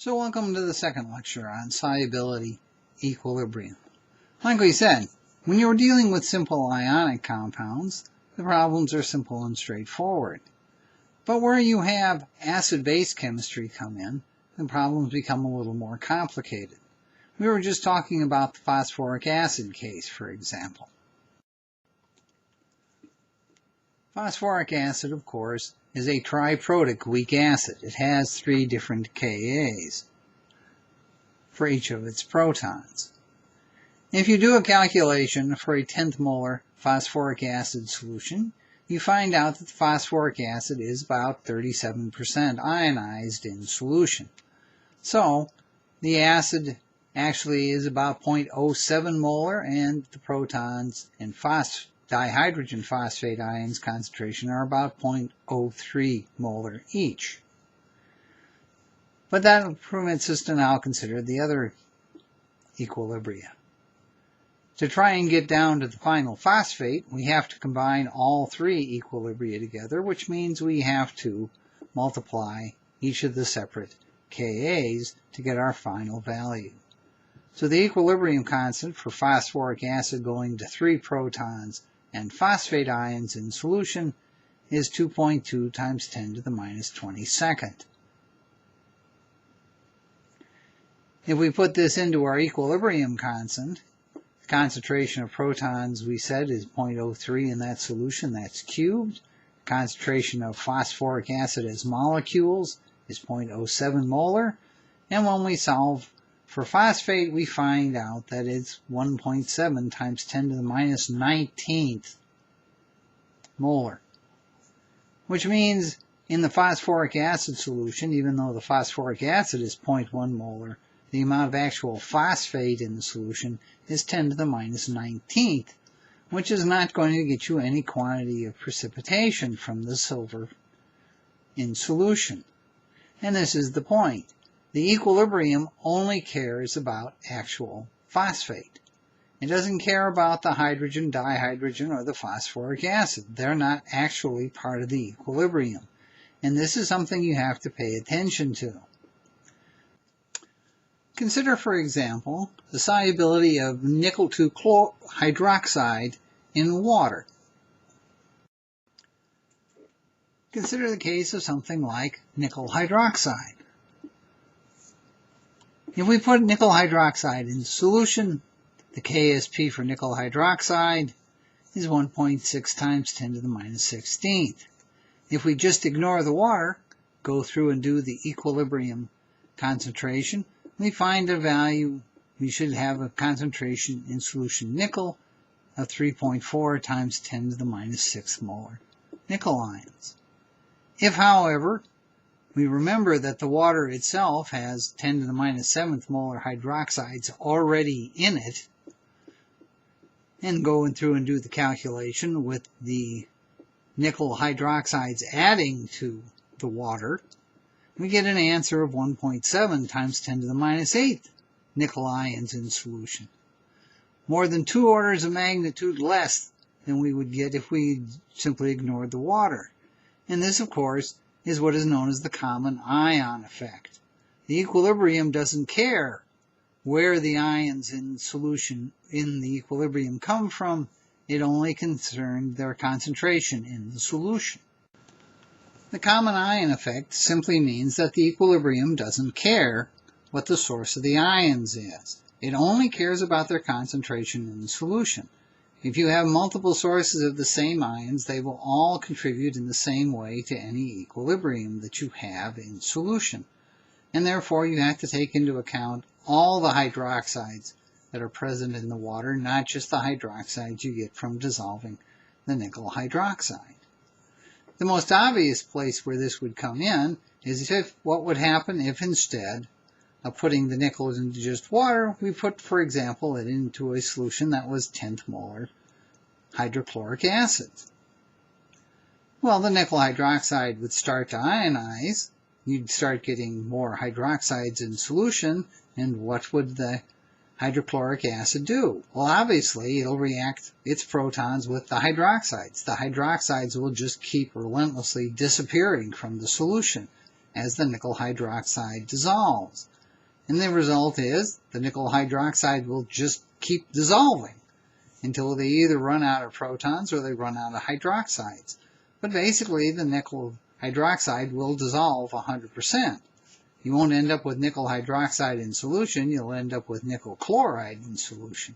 So welcome to the second lecture on solubility equilibrium. Like we said, when you're dealing with simple ionic compounds, the problems are simple and straightforward. But where you have acid-base chemistry come in, the problems become a little more complicated. We were just talking about the phosphoric acid case, for example. Phosphoric acid, of course, is a triprotic weak acid. It has 3 different Kas for each of its protons. If you do a calculation for a 10th molar phosphoric acid solution, you find out that the phosphoric acid is about 37% ionized in solution. So the acid actually is about 0.07 molar, and the protons and dihydrogen phosphate ions concentration are about 0.03 molar each. But that permits us to now consider the other equilibria. To try and get down to the final phosphate, we have to combine all 3 equilibria together, which means we have to multiply each of the separate Kas to get our final value. So the equilibrium constant for phosphoric acid going to 3 protons and phosphate ions in solution is 2.2 times 10 to the minus 22nd. If we put this into our equilibrium constant, the concentration of protons, we said, is 0.03 in that solution. That's cubed. The concentration of phosphoric acid as molecules is 0.07 molar. And when we solve for phosphate, we find out that it's 1.7 times 10 to the minus 19th molar. Which means in the phosphoric acid solution, even though the phosphoric acid is 0.1 molar, the amount of actual phosphate in the solution is 10 to the minus 19th, which is not going to get you any quantity of precipitation from the silver in solution. And this is the point. The equilibrium only cares about actual phosphate. It doesn't care about the hydrogen, dihydrogen, or the phosphoric acid. They're not actually part of the equilibrium. And this is something you have to pay attention to. Consider, for example, the solubility of nickel 2 hydroxide in water. Consider the case of something like nickel hydroxide. If we put nickel hydroxide in solution, the KSP for nickel hydroxide is 1.6 times 10 to the minus 16th. If we just ignore the water, go through and do the equilibrium concentration, we find a value. We should have a concentration in solution nickel of 3.4 times 10 to the minus 6 molar nickel ions. If, however, we remember that the water itself has 10 to the minus 7th molar hydroxides already in it, and going through and do the calculation with the nickel hydroxides adding to the water, we get an answer of 1.7 times 10 to the minus 8th nickel ions in solution. More than 2 orders of magnitude less than we would get if we simply ignored the water. And this, of course, is what is known as the common ion effect. The equilibrium doesn't care where the ions in solution in the equilibrium come from. It only concerns their concentration in the solution. The common ion effect simply means that the equilibrium doesn't care what the source of the ions is. It only cares about their concentration in the solution. If you have multiple sources of the same ions, they will all contribute in the same way to any equilibrium that you have in solution. And therefore, you have to take into account all the hydroxides that are present in the water, not just the hydroxides you get from dissolving the nickel hydroxide. The most obvious place where this would come in is what would happen if instead of putting the nickels into just water, we put, for example, it into a solution that was 10th molar hydrochloric acid. Well, the nickel hydroxide would start to ionize. You'd start getting more hydroxides in solution, and what would the hydrochloric acid do? Well, obviously, it'll react its protons with the hydroxides. The hydroxides will just keep relentlessly disappearing from the solution. as the nickel hydroxide dissolves. And the result is the nickel hydroxide will just keep dissolving until they either run out of protons or they run out of hydroxides. But basically, the nickel hydroxide will dissolve 100%. You won't end up with nickel hydroxide in solution, you'll end up with nickel chloride in solution.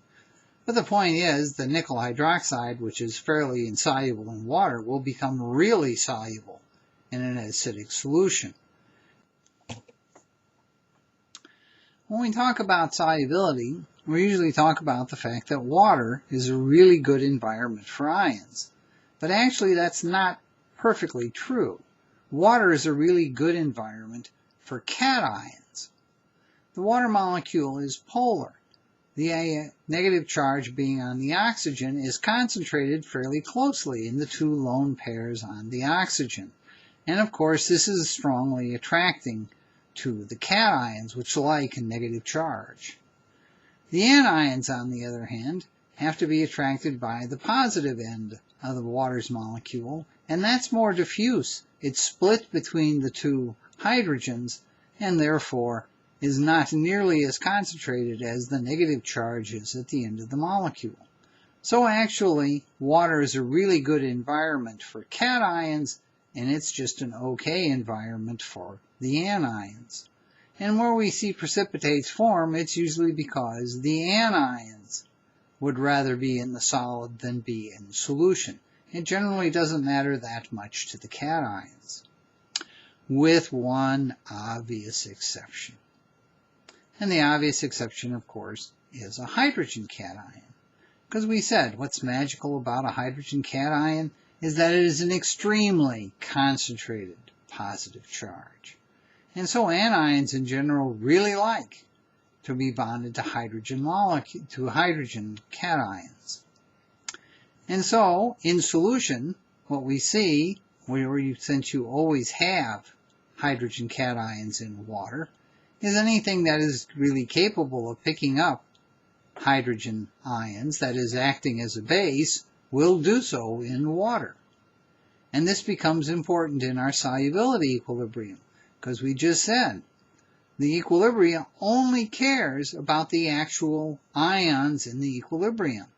But the point is, the nickel hydroxide, which is fairly insoluble in water, will become really soluble in an acidic solution. When we talk about solubility, we usually talk about the fact that water is a really good environment for ions. But actually, that's not perfectly true. Water is a really good environment for cations. The water molecule is polar. The negative charge being on the oxygen is concentrated fairly closely in the two lone pairs on the oxygen. And of course, this is strongly attracting to the cations, which like a negative charge. The anions, on the other hand, have to be attracted by the positive end of the water's molecule, and that's more diffuse. It's split between the two hydrogens, and therefore is not nearly as concentrated as the negative charge is at the end of the molecule. So actually, water is a really good environment for cations, and it's just an okay environment for the anions. And where we see precipitates form, it's usually because the anions would rather be in the solid than be in solution. It generally doesn't matter that much to the cations, with one obvious exception. And the obvious exception, of course, is a hydrogen cation. Because we said what's magical about a hydrogen cation is that it is an extremely concentrated positive charge. And so anions in general really like to be bonded to hydrogen cations. And so, in solution, what we see, since you always have hydrogen cations in water, is anything that is really capable of picking up hydrogen ions, that is acting as a base, will do so in water. And this becomes important in our solubility equilibrium, because we just said the equilibrium only cares about the actual ions in the equilibrium.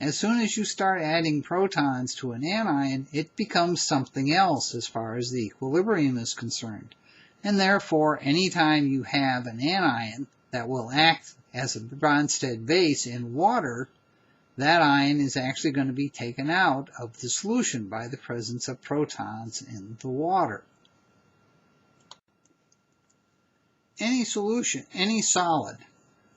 As soon as you start adding protons to an anion, it becomes something else as far as the equilibrium is concerned. And therefore, anytime you have an anion that will act as a Bronsted base in water, that ion is actually going to be taken out of the solution by the presence of protons in the water. Any solution, any solid,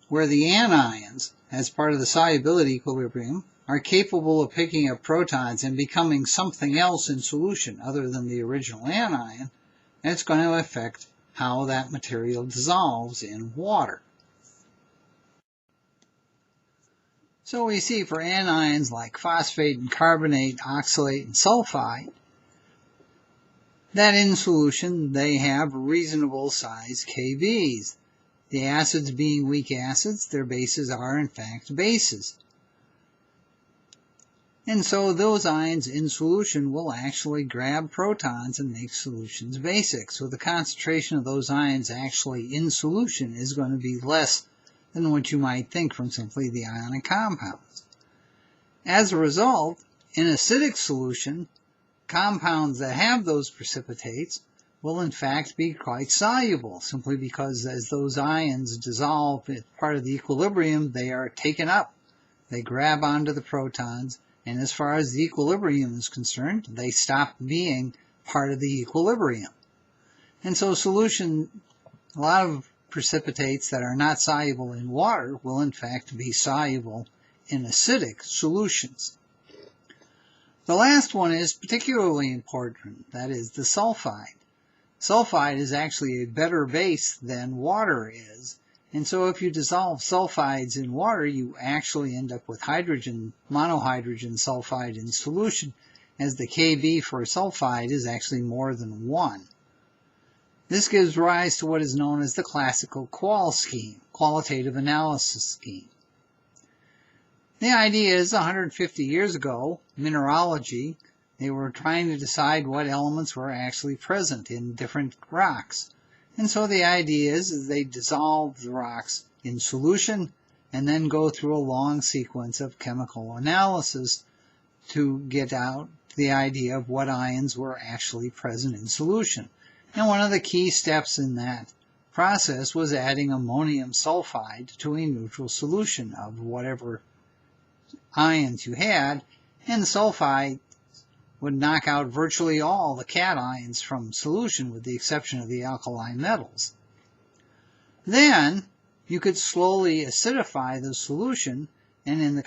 where the anions, as part of the solubility equilibrium, are capable of picking up protons and becoming something else in solution other than the original anion, it's going to affect how that material dissolves in water. So we see for anions like phosphate and carbonate, oxalate and sulfide, that in solution they have reasonable size KBs. The acids being weak acids, their bases are in fact bases. And so those ions in solution will actually grab protons and make solutions basic. So the concentration of those ions actually in solution is going to be less than what you might think from simply the ionic compounds. As a result, in acidic solution, compounds that have those precipitates will in fact be quite soluble, simply because as those ions dissolve as part of the equilibrium, they are taken up. They grab onto the protons, and as far as the equilibrium is concerned, they stop being part of the equilibrium. And so solution, a lot of precipitates that are not soluble in water will in fact be soluble in acidic solutions. The last one is particularly important, that is the sulfide. Sulfide is actually a better base than water is, and so if you dissolve sulfides in water, you actually end up with hydrogen, monohydrogen sulfide in solution, as the Kb for sulfide is actually more than 1. This gives rise to what is known as the classical qual scheme, qualitative analysis scheme. The idea is 150 years ago, mineralogy They were trying to decide what elements were actually present in different rocks. And so the idea is they dissolve the rocks in solution and then go through a long sequence of chemical analysis to get out the idea of what ions were actually present in solution. And one of the key steps in that process was adding ammonium sulfide to a neutral solution of whatever ions you had, and the sulfide would knock out virtually all the cations from solution with the exception of the alkali metals. Then you could slowly acidify the solution, and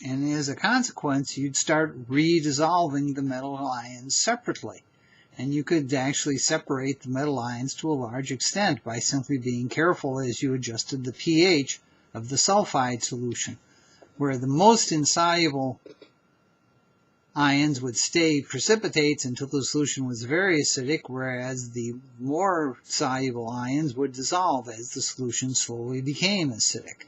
as a consequence you'd start redissolving the metal ions separately. And you could actually separate the metal ions to a large extent by simply being careful as you adjusted the pH of the sulfide solution, where the most insoluble ions would stay precipitates until the solution was very acidic, whereas the more soluble ions would dissolve as the solution slowly became acidic.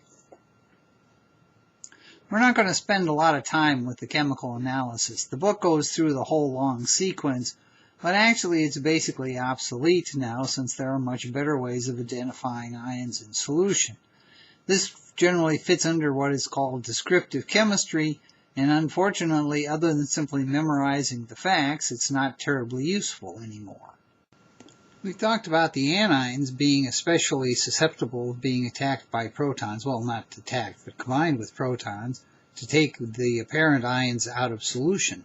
We're not going to spend a lot of time with the chemical analysis. The book goes through the whole long sequence, but actually it's basically obsolete now since there are much better ways of identifying ions in solution. This generally fits under what is called descriptive chemistry, and unfortunately, other than simply memorizing the facts, it's not terribly useful anymore. We talked about the anions being especially susceptible of being attacked by protons. Well, not attacked, but combined with protons to take the apparent ions out of solution,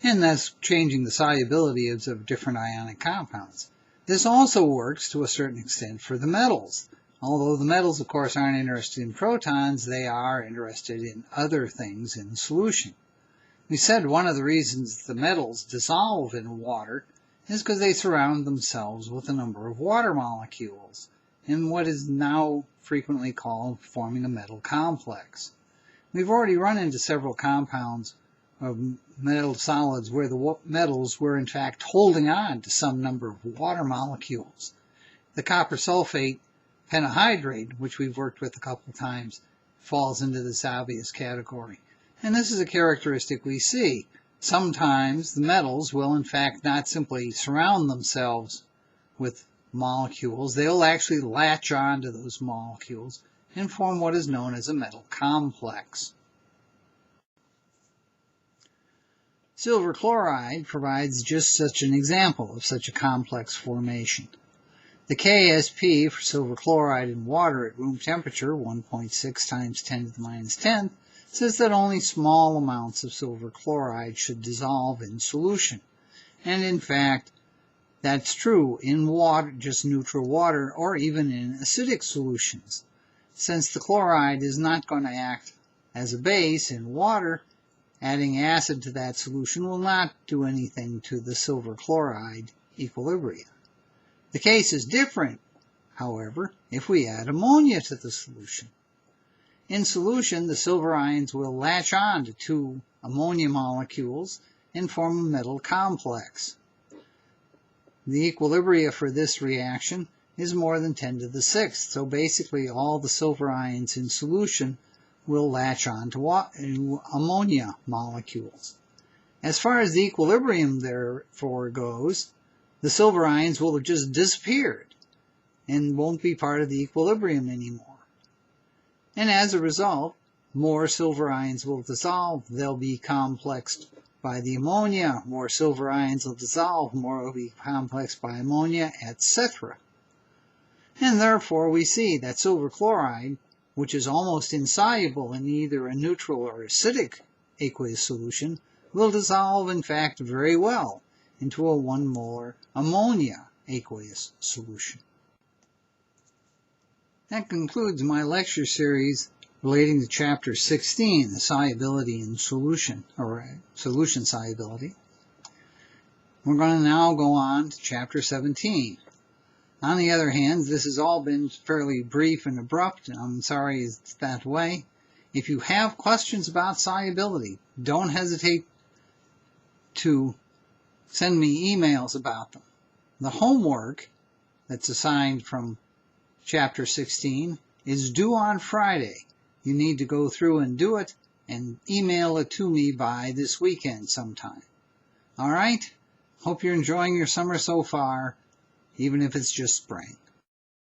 and thus changing the solubility of different ionic compounds. This also works to a certain extent for the metals. Although the metals, of course, aren't interested in protons, they are interested in other things in solution. We said one of the reasons the metals dissolve in water is because they surround themselves with a number of water molecules in what is now frequently called forming a metal complex. We've already run into several compounds of metal solids where the metals were in fact holding on to some number of water molecules. The copper sulfate pentahydrate, which we've worked with a couple of times, falls into this obvious category. And this is a characteristic we see. Sometimes the metals will in fact not simply surround themselves with molecules, they'll actually latch on to those molecules and form what is known as a metal complex. Silver chloride provides just such an example of such a complex formation. The KSP for silver chloride in water at room temperature, 1.6 times 10 to the minus 10th, says that only small amounts of silver chloride should dissolve in solution. And in fact, that's true in water, just neutral water, or even in acidic solutions. Since the chloride is not going to act as a base in water, adding acid to that solution will not do anything to the silver chloride equilibrium. The case is different, however, if we add ammonia to the solution. In solution, the silver ions will latch on to two ammonia molecules and form a metal complex. The equilibria for this reaction is more than 10 to the 6th, so basically all the silver ions in solution will latch on to ammonia molecules. As far as the equilibrium therefore goes, the silver ions will have just disappeared and won't be part of the equilibrium anymore. And as a result, more silver ions will dissolve, they'll be complexed by the ammonia, more silver ions will dissolve, more will be complexed by ammonia, etc. And therefore we see that silver chloride, which is almost insoluble in either a neutral or acidic aqueous solution, will dissolve in fact very well into a 1 molar ammonia aqueous solution. That concludes my lecture series relating to Chapter 16, the solubility in solution, or solution solubility. We're going to now go on to Chapter 17. On the other hand, this has all been fairly brief and abrupt, and I'm sorry it's that way. If you have questions about solubility, don't hesitate to send me emails about them. The homework that's assigned from Chapter 16 is due on Friday. You need to go through and do it and email it to me by this weekend sometime. All right? Hope you're enjoying your summer so far, even if it's just spring.